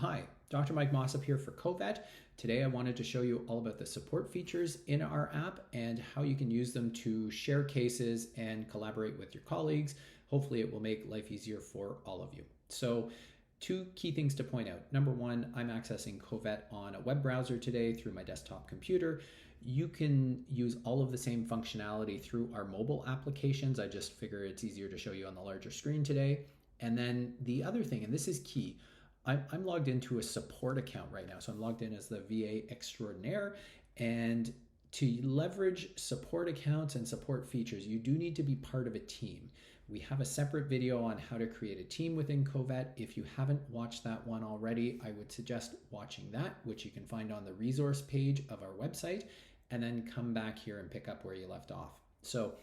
Hi, Dr. Mike Mossop here for CoVet. Today I wanted to show you all about the support features in our app and how you can use them to share cases and collaborate with your colleagues. Hopefully it will make life easier for all of you. So two key things to point out. Number one, I'm accessing CoVet on a web browser today through my desktop computer. You can use all of the same functionality through our mobile applications. I just figure it's easier to show you on the larger screen today. And then the other thing, and this is key, I'm logged into a support account right now. So I'm logged in as the VA extraordinaire, and to leverage support accounts and support features, you do need to be part of a team. We have a separate video on how to create a team within CoVet. If you haven't watched that one already, I would suggest watching that, which you can find on the resource page of our website, and then come back here and pick up where you left off. So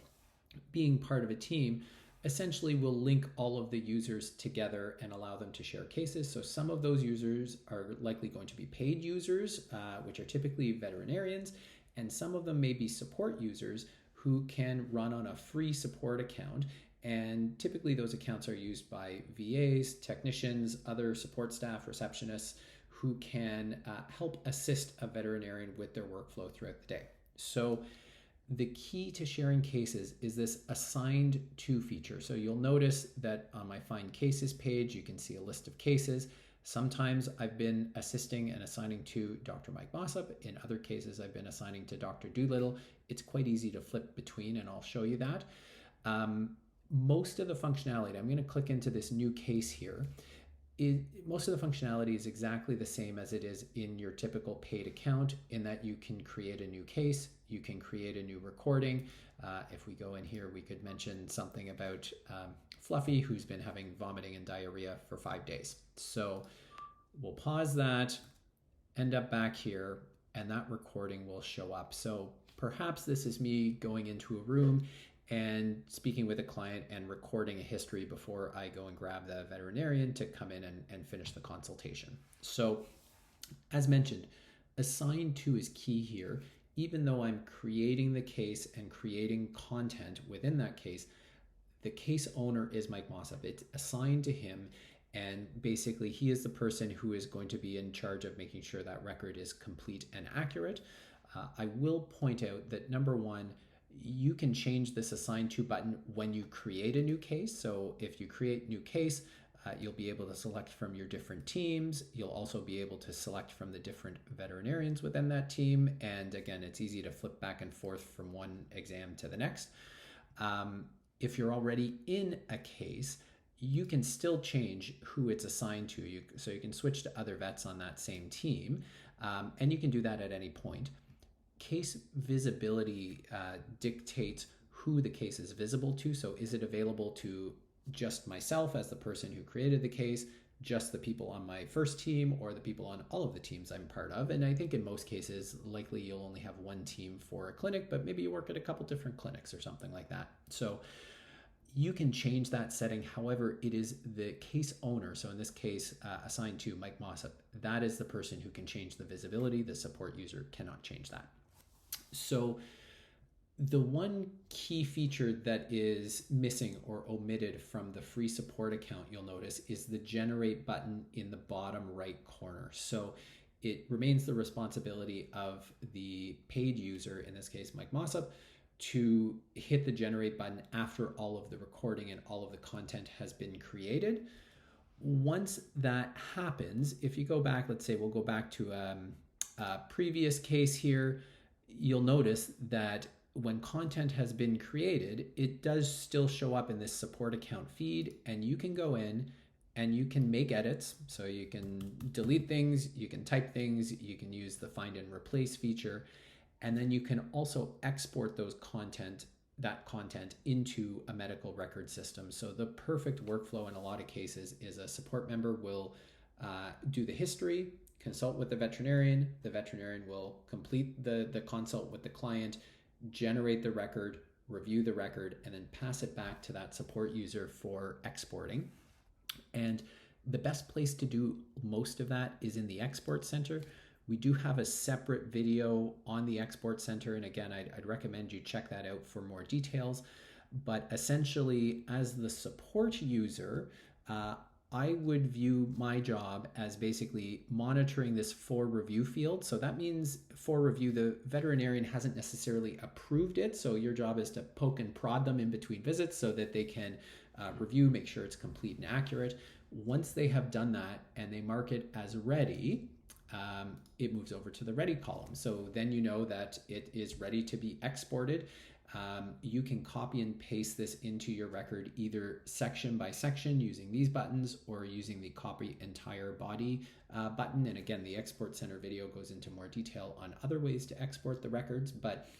being part of a team essentially will link all of the users together and allow them to share cases. So some of those users are likely going to be paid users, which are typically veterinarians, and some of them may be support users who can run on a free support account. And typically those accounts are used by VAs, technicians, other support staff, receptionists, who can help assist a veterinarian with their workflow throughout the day. So the key to sharing cases is this assigned to feature. So you'll notice that on my Find Cases page, you can see a list of cases. Sometimes I've been assisting and assigning to Dr. Mike Mossop. In other cases, I've been assigning to Dr. Doolittle. It's quite easy to flip between, and I'll show you that. Most of the functionality, I'm going to click into this new case here. Most of the functionality is exactly the same as it is in your typical paid account, in that you can create a new case, you can create a new recording. If we go in here, we could mention something about Fluffy, who's been having vomiting and diarrhea for 5 days. So we'll pause that, end up back here, and that recording will show up. So perhaps this is me going into a room and speaking with a client and recording a history before I go and grab the veterinarian to come in and finish the consultation. So as mentioned, assigned to is key here. Even though I'm creating the case and creating content within that case, the case owner is Mike Mossop. It's assigned to him, and basically he is the person who is going to be in charge of making sure that record is complete and accurate. I will point out that number one, you can change this assign to button when you create a new case. So if you create new case, you'll be able to select from your different teams. You'll also be able to select from the different veterinarians within that team. And again, it's easy to flip back and forth from one exam to the next. If you're already in a case, you can still change who it's assigned to. So you can switch to other vets on that same team, and you can do that at any point. Case visibility dictates who the case is visible to. So is it available to just myself as the person who created the case, just the people on my first team, or the people on all of the teams I'm part of? And I think in most cases, likely you'll only have one team for a clinic, but maybe you work at a couple different clinics or something like that. So you can change that setting. However, it is the case owner, so in this case, assigned to Mike Mossop, that is the person who can change the visibility. The support user cannot change that. So the one key feature that is missing or omitted from the free support account, you'll notice, is the generate button in the bottom right corner. So it remains the responsibility of the paid user, in this case Mike Mossop, to hit the generate button after all of the recording and all of the content has been created. Once that happens, if you go back, let's say we'll go back to a previous case here, you'll notice that when content has been created, it does still show up in this support account feed, and you can go in and you can make edits. So you can delete things, you can type things, you can use the find and replace feature, and then you can also export that content into a medical record system. So the perfect workflow in a lot of cases is a support member will do the history, consult with the veterinarian will complete the consult with the client, generate the record, review the record, and then pass it back to that support user for exporting. And the best place to do most of that is in the export center. We do have a separate video on the export center, and again, I'd recommend you check that out for more details. But essentially, as the support user, I would view my job as basically monitoring this for review field. So that means for review, the veterinarian hasn't necessarily approved it. So your job is to poke and prod them in between visits so that they can review, make sure it's complete and accurate. Once they have done that and they mark it as ready, it moves over to the ready column. So then you know that it is ready to be exported. You can copy and paste this into your record either section by section using these buttons or using the copy entire body button. And again, the Export Center video goes into more detail on other ways to export the records. But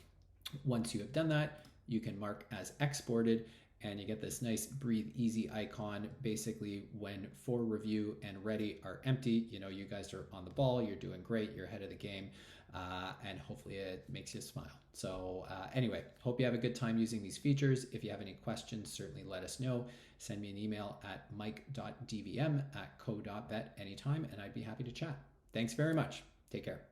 once you have done that, you can mark as exported and you get this nice breathe easy icon. Basically, when for review and ready are empty, you know, you guys are on the ball, you're doing great, you're ahead of the game. And hopefully it makes you smile. So anyway, hope you have a good time using these features. If you have any questions, certainly let us know. Send me an email at mike.dvm@co.vet anytime, and I'd be happy to chat. Thanks very much. Take care.